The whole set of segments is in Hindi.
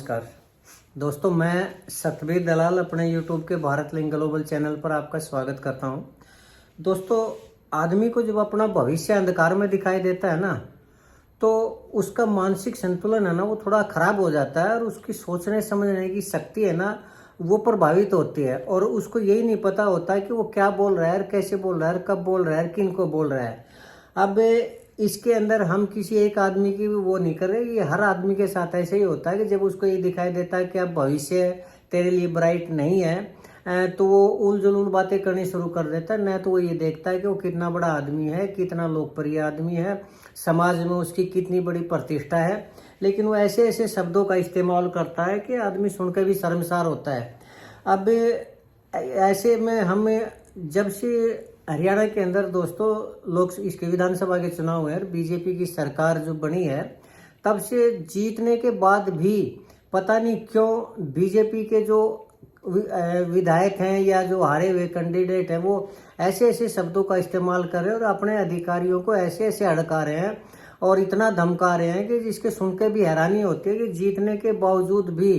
नमस्कार दोस्तों, मैं सतबीर दलाल अपने YouTube के भारत लिंक ग्लोबल चैनल पर आपका स्वागत करता हूं। दोस्तों, आदमी को जब अपना भविष्य अंधकार में दिखाई देता है ना, तो उसका मानसिक संतुलन है ना, वो थोड़ा खराब हो जाता है और उसकी सोचने समझने की शक्ति है ना, वो प्रभावित होती है। और उसको यही नहीं पता होता है कि वो क्या बोल रहा है, कैसे बोल रहा है, कब बोल रहा है, किन को बोल रहा है। अब इसके अंदर हम किसी एक आदमी की वो नहीं कर रहे, ये हर आदमी के साथ ऐसे ही होता है कि जब उसको ये दिखाई देता है कि अब भविष्य तेरे लिए ब्राइट नहीं है, तो वो उल जुलूल बातें करनी शुरू कर देता है। न तो वो ये देखता है कि वो कितना बड़ा आदमी है, कितना लोकप्रिय आदमी है, समाज में उसकी कितनी बड़ी प्रतिष्ठा है, लेकिन वो ऐसे ऐसे शब्दों का इस्तेमाल करता है कि आदमी सुनकर भी शर्मसार होता है। अब ऐसे में हम जब से हरियाणा के अंदर दोस्तों लोग इसके विधानसभा के चुनाव हुए और बीजेपी की सरकार जो बनी है, तब से जीतने के बाद भी पता नहीं क्यों बीजेपी के जो विधायक हैं या जो हारे हुए कैंडिडेट हैं, वो ऐसे ऐसे शब्दों का इस्तेमाल कर रहे हैं और अपने अधिकारियों को ऐसे ऐसे हड़का रहे हैं और इतना धमका रहे हैं कि जिसके सुन के भी हैरानी होती है कि जीतने के बावजूद भी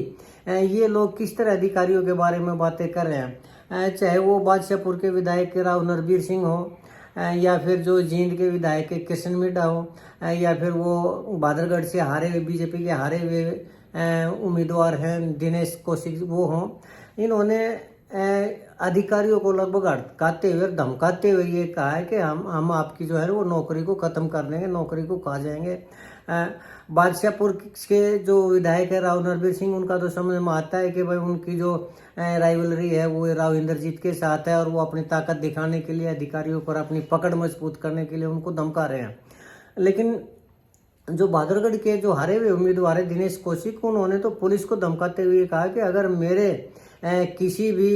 ये लोग किस तरह अधिकारियों के बारे में बातें कर रहे हैं। चाहे वो बादशाहपुर के विधायक के राव नरबीर सिंह हो, या फिर जो जींद के विधायक के किशन मिड्डा हो, या फिर वो बादरगढ़ से हारे हुए बीजेपी के हारे हुए उम्मीदवार हैं दिनेश कौशिक वो हों। इन्होंने अधिकारियों को लगभग हड़काते हुए और धमकाते हुए ये कहा है कि हम आपकी जो है वो नौकरी को ख़त्म कर देंगे, नौकरी को खा जाएंगे। बादशाहपुर के जो विधायक है राव नरबीर सिंह, उनका तो समझ में आता है कि भाई उनकी जो राइवलरी है वो राव इंद्रजीत के साथ है और वो अपनी ताकत दिखाने के लिए अधिकारियों पर अपनी पकड़ मजबूत करने के लिए उनको धमका रहे हैं। लेकिन जो बादरगढ़ के जो हारे हुए उम्मीदवार है दिनेश कौशिक, उन्होंने तो पुलिस को धमकाते हुए कहा कि अगर मेरे किसी भी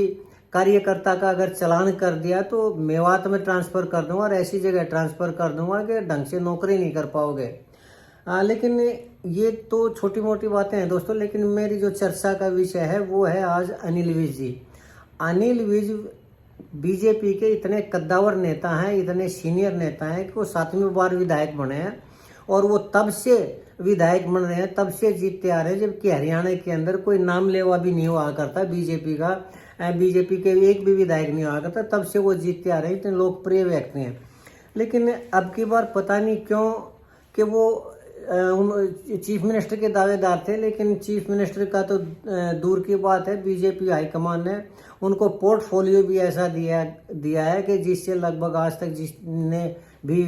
कार्यकर्ता का अगर चालान कर दिया तो मेवात में ट्रांसफ़र कर दूंगा और ऐसी जगह ट्रांसफ़र कर दूंगा कि ढंग से नौकरी नहीं कर पाओगे। लेकिन ये तो छोटी मोटी बातें हैं दोस्तों, लेकिन मेरी जो चर्चा का विषय है वो है आज अनिल विज जी। अनिल विज बीजेपी के इतने कद्दावर नेता हैं, इतने सीनियर नेता हैं कि वो 7वीं बार विधायक बने हैं और वो तब से विधायक बन रहे हैं, तब से जीतते आ रहे हैं, जबकि हरियाणा के अंदर कोई नाम लेवा भी नहीं हुआ करता बीजेपी का। बीजेपी के एक भी विधायक नहीं हुआ करता, तब से वो जीतते आ रहे हैं, इतने लोकप्रिय व्यक्ति हैं। लेकिन अब की बार पता नहीं क्यों कि वो चीफ मिनिस्टर के दावेदार थे, लेकिन चीफ मिनिस्टर का तो दूर की बात है, बीजेपी हाईकमान ने उनको पोर्टफोलियो भी ऐसा दिया है कि जिससे लगभग आज तक जिसने भी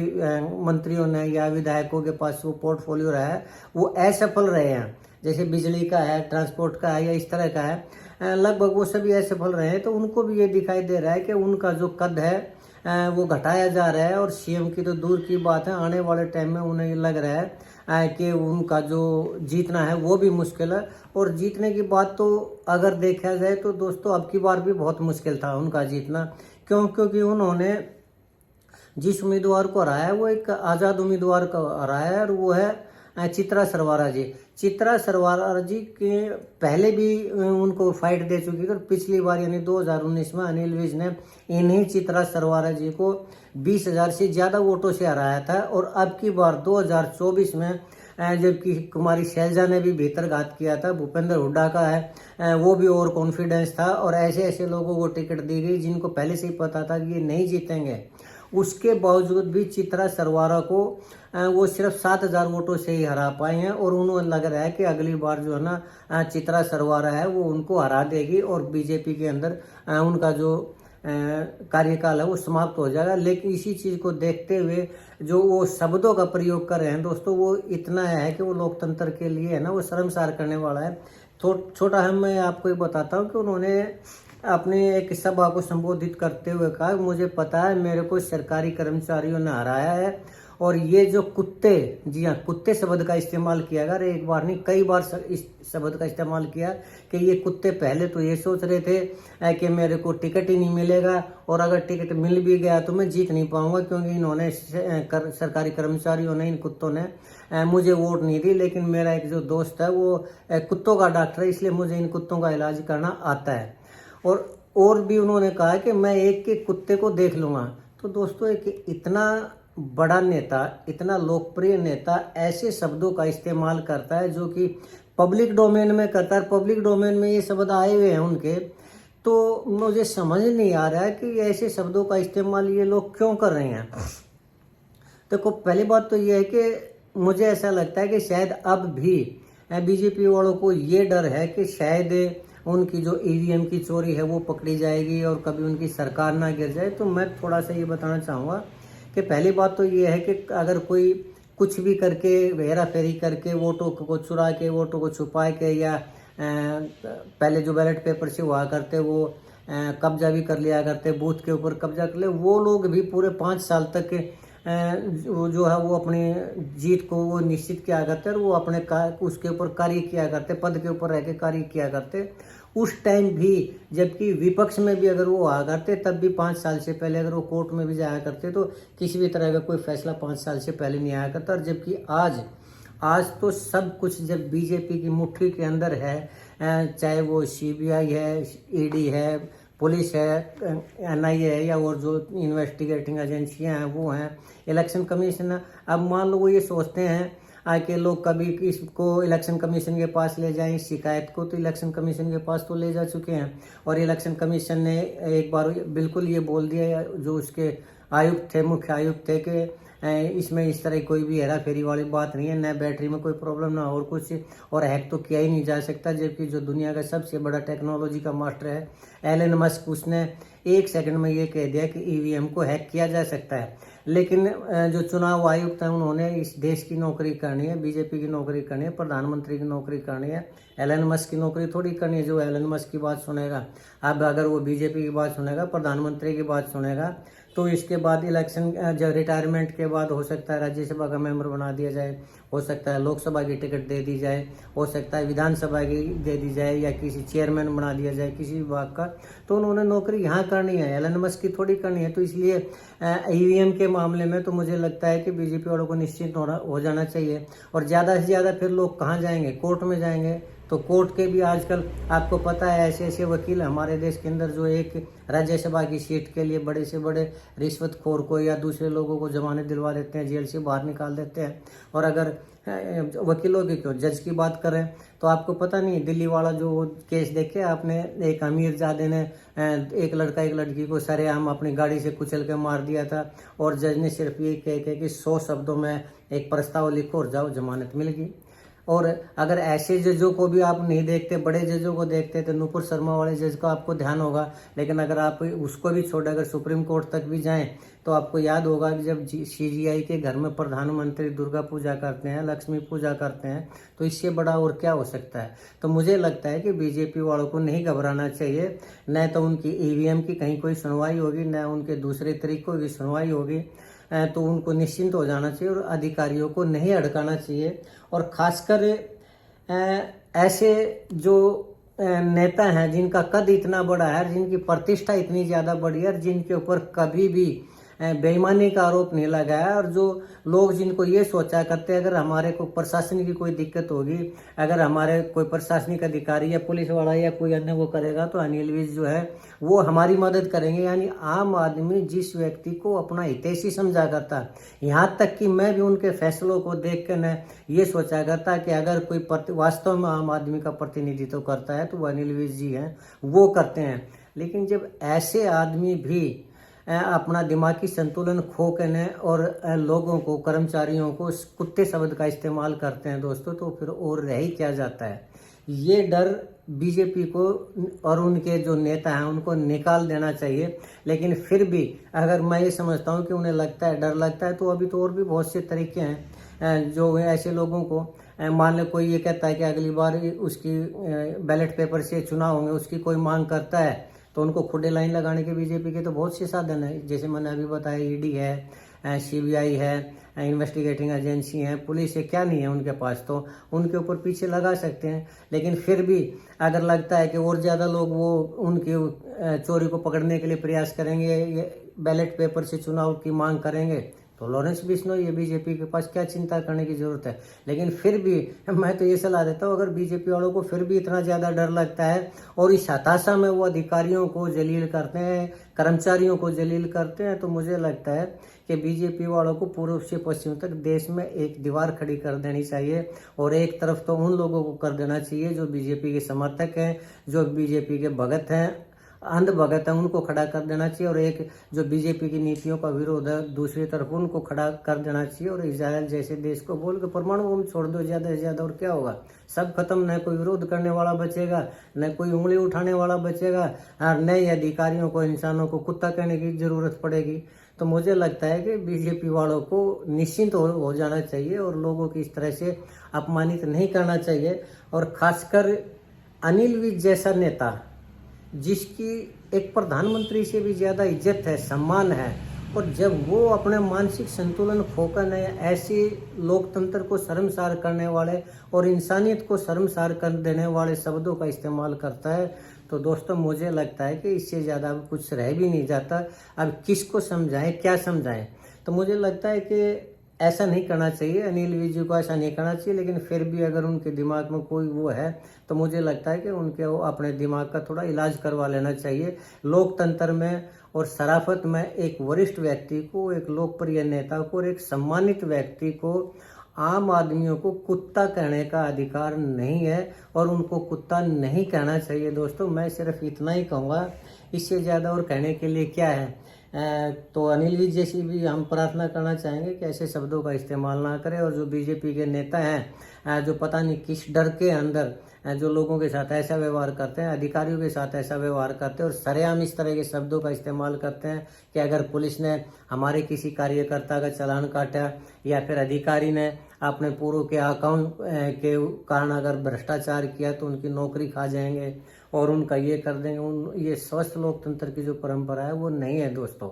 मंत्रियों ने या विधायकों के पास वो पोर्टफोलियो रहा है वो असफल रहे हैं। जैसे बिजली का है, ट्रांसपोर्ट का है या इस तरह का है, लगभग वो सभी असफल रहे हैं। तो उनको भी ये दिखाई दे रहा है कि उनका जो कद है वो घटाया जा रहा है और सीएम की तो दूर की बात है, आने वाले टाइम में उन्हें लग रहा है कि उनका जो जीतना है वो भी मुश्किल है। और जीतने की बात तो अगर देखा जाए तो दोस्तों अब की बार भी बहुत मुश्किल था उनका जीतना। क्योंकि उन्होंने जिस उम्मीदवार को हराया है वो एक आज़ाद उम्मीदवार को हराया है और वो है चित्रा सरवारा जी। चित्रा सरवारा जी के पहले भी उनको फाइट दे चुकी थी और पिछली बार यानी 2019 में अनिल विज ने इन्हीं चित्रा सरवारा जी को 20,000 से ज़्यादा वोटों से हराया था। और अब की बार 2024 में जबकि कुमारी शैलजा ने भी भीतरघात किया था, भूपेंद्र हुड्डा का है वो भी ओवर कॉन्फिडेंस था और ऐसे ऐसे लोगों को टिकट दी गई जिनको पहले से ही पता था कि ये नहीं जीतेंगे। उसके बावजूद भी चित्रा सरवारा को वो सिर्फ 7,000 वोटों से ही हरा पाए हैं और उन्हें लग रहा है कि अगली बार जो है ना चित्रा सरवारा है वो उनको हरा देगी और बीजेपी के अंदर उनका जो कार्यकाल है वो समाप्त हो जाएगा। लेकिन इसी चीज़ को देखते हुए जो वो शब्दों का प्रयोग कर रहे हैं दोस्तों, वो इतना है कि वो लोकतंत्र के लिए है ना वो शर्मसार करने वाला है। छोटा है, मैं आपको ये बताता हूँ कि उन्होंने अपने एक सभा को संबोधित करते हुए कहा, मुझे पता है मेरे को सरकारी कर्मचारियों ने हराया है और ये जो कुत्ते, जी हाँ कुत्ते शब्द का इस्तेमाल किया गया, एक बार नहीं कई बार इस शब्द का इस्तेमाल किया कि ये कुत्ते पहले तो ये सोच रहे थे कि मेरे को टिकट ही नहीं मिलेगा और अगर टिकट मिल भी गया तो मैं जीत नहीं पाऊंगा, क्योंकि इन्होंने सरकारी कर्मचारियों ने, इन कुत्तों ने मुझे वोट नहीं दी। लेकिन मेरा एक जो दोस्त है वो कुत्तों का डॉक्टर है, इसलिए मुझे इन कुत्तों का इलाज करना आता है। और भी उन्होंने कहा कि मैं एक एक कुत्ते को देख लूँगा। तो दोस्तों एक इतना बड़ा नेता, इतना लोकप्रिय नेता ऐसे शब्दों का इस्तेमाल करता है जो कि पब्लिक डोमेन में करता है, पब्लिक डोमेन में ये शब्द आए हुए हैं उनके, तो मुझे समझ नहीं आ रहा है कि ऐसे शब्दों का इस्तेमाल ये लोग क्यों कर रहे हैं। देखो पहली बात तो ये है कि मुझे ऐसा लगता है कि शायद अब भी बीजेपी वालों को ये डर है कि शायद उनकी जो ईवीएम की चोरी है वो पकड़ी जाएगी और कभी उनकी सरकार ना गिर जाए। तो मैं थोड़ा सा ये बताना चाहूँगा कि पहली बात तो ये है कि अगर कोई कुछ भी करके हेरा फेरी करके वोटों को चुरा के, वोटों को छुपा के, या पहले जो बैलेट पेपर से हुआ करते वो कब्जा भी कर लिया करते, बूथ के ऊपर कब्जा कर ले, वो लोग भी पूरे 5 साल तक जो है वो अपनी जीत को वो निश्चित किया करते और वो अपने उसके ऊपर कार्य किया करते, पद के ऊपर रह के कार्य किया करते। उस टाइम भी जबकि विपक्ष में भी अगर वो आ करते तब भी 5 साल से पहले अगर वो कोर्ट में भी जाया करते तो किसी भी तरह का कोई फैसला 5 साल से पहले नहीं आया करता। और जबकि आज तो सब कुछ जब बीजेपी की मुट्ठी के अंदर है, चाहे वो सीबीआई है, ईडी है, पुलिस है, एनआईए है, या और जो इन्वेस्टिगेटिंग एजेंसियां हैं वो हैं, इलेक्शन कमीशन है। अब मान लो वो ये सोचते हैं आके लोग कभी इसको इलेक्शन कमीशन के पास ले जाएं शिकायत को, तो इलेक्शन कमीशन के पास तो ले जा चुके हैं और इलेक्शन कमीशन ने एक बार बिल्कुल ये बोल दिया, जो उसके आयुक्त थे, मुख्य आयुक्त थे, कि इसमें इस तरह कोई भी हेरा फेरी वाली बात नहीं है, न बैटरी में कोई प्रॉब्लम ना और कुछ, और हैक तो किया ही नहीं जा सकता। जबकि जो दुनिया का सबसे बड़ा टेक्नोलॉजी का मास्टर है एलन मस्क, उसने 1 सेकंड में ये कह दिया कि ईवीएम को हैक किया जा सकता है। लेकिन जो चुनाव आयुक्त हैं उन्होंने इस देश की नौकरी करनी है, बीजेपी की नौकरी करनी है, प्रधानमंत्री की नौकरी करनी है, एलन मस्क की नौकरी थोड़ी करनी है। जो एलन मस्क की बात सुनेगा, अब अगर वो बीजेपी की बात सुनेगा, प्रधानमंत्री की बात सुनेगा, तो इसके बाद इलेक्शन जब रिटायरमेंट के बाद हो सकता है राज्यसभा का मेंबर बना दिया जाए, हो सकता है लोकसभा की टिकट दे दी जाए, हो सकता है विधानसभा की दे दी जाए, या किसी चेयरमैन बना दिया जाए किसी विभाग का। तो उन्होंने नौकरी यहाँ करनी है, एलन मस्क की थोड़ी करनी है। तो इसलिए ईवीएम के मामले में तो मुझे लगता है कि बीजेपी वालों को निश्चित हो जाना चाहिए। और ज़्यादा से ज़्यादा फिर लोग कहाँ जाएंगे, कोर्ट में जाएंगे। तो कोर्ट के भी आजकल आपको पता है ऐसे ऐसे वकील हमारे देश के अंदर जो एक राज्यसभा की सीट के लिए बड़े से बड़े रिश्वतखोर को या दूसरे लोगों को जमानत दिलवा देते हैं, जेल से बाहर निकाल देते हैं। और अगर वकीलों की क्यों, जज की बात करें तो आपको पता नहीं दिल्ली वाला जो केस देखे आपने, एक अमीरजादे ने एक लड़का एक लड़की को सरेआम अपनी गाड़ी से कुचल के मार दिया था, और जज ने सिर्फ ये कह कि 100 शब्दों में एक प्रस्ताव लिखो और जाओ, जमानत मिल गई। और अगर ऐसे जजों को भी आप नहीं देखते, बड़े जजों को देखते, तो नुपुर शर्मा वाले जज का आपको ध्यान होगा। लेकिन अगर आप उसको भी छोड़, अगर सुप्रीम कोर्ट तक भी जाएं, तो आपको याद होगा कि जब सीजीआई के घर में प्रधानमंत्री दुर्गा पूजा करते हैं, लक्ष्मी पूजा करते हैं, तो इससे बड़ा और क्या हो सकता है। तो मुझे लगता है कि बीजेपी वालों को नहीं घबराना चाहिए। न तो उनकी ईवीएम की कहीं कोई सुनवाई होगी, न उनके दूसरे तरीकों की सुनवाई होगी। तो उनको निश्चिंत हो जाना चाहिए और अधिकारियों को नहीं अड़काना चाहिए। और खासकर ऐसे जो नेता हैं जिनका कद इतना बड़ा है, जिनकी प्रतिष्ठा इतनी ज़्यादा बड़ी है, और जिनके ऊपर कभी भी बेईमानी का आरोप नहीं लगा है, और जो लोग जिनको ये सोचा करते हैं अगर हमारे को प्रशासन की कोई दिक्कत होगी, अगर हमारे कोई प्रशासनिक अधिकारी या पुलिस वाला या कोई अन्य वो करेगा, तो अनिल विज जो है वो हमारी मदद करेंगे। यानी आम आदमी जिस व्यक्ति को अपना हितैषी समझा करता, यहाँ तक कि मैं भी उनके फैसलों को देख कर न ये सोचा करता कि अगर कोई वास्तव में आम आदमी का प्रतिनिधित्व करता है तो वो अनिल विज जी हैं, वो करते हैं। लेकिन जब ऐसे आदमी भी अपना दिमागी संतुलन खो के न और लोगों को, कर्मचारियों को कुत्ते शब्द का इस्तेमाल करते हैं दोस्तों, तो फिर और रह ही क्या जाता है। ये डर बीजेपी को और उनके जो नेता हैं उनको निकाल देना चाहिए। लेकिन फिर भी अगर मैं ये समझता हूँ कि उन्हें लगता है, डर लगता है, तो अभी तो और भी बहुत से तरीके हैं जो ऐसे लोगों को, मान लो कोई ये कहता है कि अगली बार उसकी बैलेट पेपर से चुनाव होंगे, उसकी कोई मांग करता है, तो उनको खुदे लाइन लगाने के बीजेपी के तो बहुत से साधन है। जैसे मैंने अभी बताया, ईडी है, सीबीआई है, इन्वेस्टिगेटिंग एजेंसी है, पुलिस है, क्या नहीं है उनके पास, तो उनके ऊपर पीछे लगा सकते हैं। लेकिन फिर भी अगर लगता है कि और ज़्यादा लोग वो उनकी चोरी को पकड़ने के लिए प्रयास करेंगे, बैलेट पेपर से चुनाव की मांग करेंगे, तो लॉरेंस बिश्नोई ये बीजेपी के पास क्या चिंता करने की जरूरत है। लेकिन फिर भी मैं तो ये सलाह देता हूँ, अगर बीजेपी वालों को फिर भी इतना ज़्यादा डर लगता है और इस हताशा में वो अधिकारियों को जलील करते हैं, कर्मचारियों को जलील करते हैं, तो मुझे लगता है कि बीजेपी वालों को पूर्व से पश्चिम तक देश में एक दीवार खड़ी कर देनी चाहिए। और एक तरफ तो उन लोगों को कर देना चाहिए जो बीजेपी के समर्थक हैं, जो बीजेपी के भगत हैं, अंध भगत है, उनको खड़ा कर देना चाहिए। और एक जो बीजेपी की नीतियों का विरोध है दूसरी तरफ, उनको खड़ा कर देना चाहिए। और इजराइल जैसे देश को बोल के परमाणु बम छोड़ दो ज़्यादा से ज़्यादा, और क्या होगा, सब खत्म। न कोई विरोध करने वाला बचेगा, न कोई उंगली उठाने वाला बचेगा, और न ही अधिकारियों को, इंसानों को कुत्ता कहने की जरूरत पड़ेगी। तो मुझे लगता है कि बीजेपी वालों को निश्चिंत हो जाना चाहिए और लोगों की इस तरह से अपमानित नहीं करना चाहिए। और खासकर अनिल विज जैसा नेता, जिसकी एक प्रधानमंत्री से भी ज़्यादा इज्जत है, सम्मान है, और जब वो अपने मानसिक संतुलन खोकर ऐसे लोकतंत्र को शर्मसार करने वाले और इंसानियत को शर्मसार कर देने वाले शब्दों का इस्तेमाल करता है, तो दोस्तों मुझे लगता है कि इससे ज़्यादा कुछ रह भी नहीं जाता। अब किसको समझाएं, क्या समझाएं। तो मुझे लगता है कि ऐसा नहीं करना चाहिए, अनिल विज जी को ऐसा नहीं करना चाहिए। लेकिन फिर भी अगर उनके दिमाग में कोई वो है तो मुझे लगता है कि उनके वो अपने दिमाग का थोड़ा इलाज करवा लेना चाहिए। लोकतंत्र में और शराफत में एक वरिष्ठ व्यक्ति को, एक लोकप्रिय नेता को और एक सम्मानित व्यक्ति को, आम आदमियों को कुत्ता कहने का अधिकार नहीं है और उनको कुत्ता नहीं कहना चाहिए। दोस्तों मैं सिर्फ इतना ही कहूँगा, इससे ज़्यादा और कहने के लिए क्या है। तो अनिल विज जैसी भी हम प्रार्थना करना चाहेंगे कि ऐसे शब्दों का इस्तेमाल ना करें। और जो बीजेपी के नेता हैं, जो पता नहीं किस डर के अंदर जो लोगों के साथ ऐसा व्यवहार करते हैं, अधिकारियों के साथ ऐसा व्यवहार करते हैं और सरेआम इस तरह के शब्दों का इस्तेमाल करते हैं कि अगर पुलिस ने हमारे किसी कार्यकर्ता का चालान काटा या फिर अधिकारी ने अपने पूर्व के अकाउंट के कारण अगर भ्रष्टाचार किया तो उनकी नौकरी खा जाएंगे और उनका ये कर देंगे। ये स्वस्थ लोकतंत्र की जो परंपरा है वो नहीं है दोस्तों।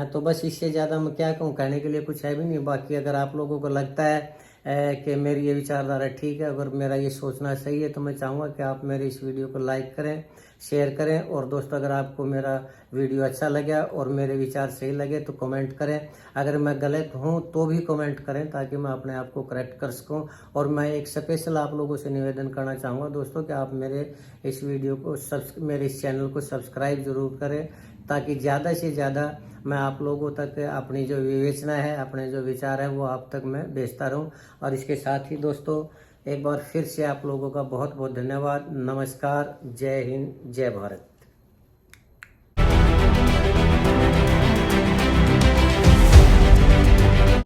तो बस इससे ज़्यादा मैं क्या कहूँ, कहने के लिए कुछ है भी नहीं। बाकी अगर आप लोगों को लगता है कि मेरी ये विचारधारा ठीक है, अगर मेरा ये सोचना सही है, तो मैं चाहूँगा कि आप मेरे इस वीडियो को लाइक करें, शेयर करें। और दोस्तों अगर आपको मेरा वीडियो अच्छा लगा और मेरे विचार सही लगे तो कमेंट करें। अगर मैं गलत हूँ तो भी कमेंट करें ताकि मैं अपने आप को करेक्ट कर सकूँ। और मैं एक स्पेशल आप लोगों से निवेदन करना चाहूँगा दोस्तों कि आप मेरे इस वीडियो को मेरे इस चैनल को सब्सक्राइब जरूर करें, ताकि ज़्यादा से ज़्यादा मैं आप लोगों तक अपनी जो विवेचना है, अपने जो विचार है वो आप तक मैं भेजता रहूँ। और इसके साथ ही दोस्तों एक बार फिर से आप लोगों का बहुत बहुत धन्यवाद। नमस्कार, जय हिंद, जय भारत।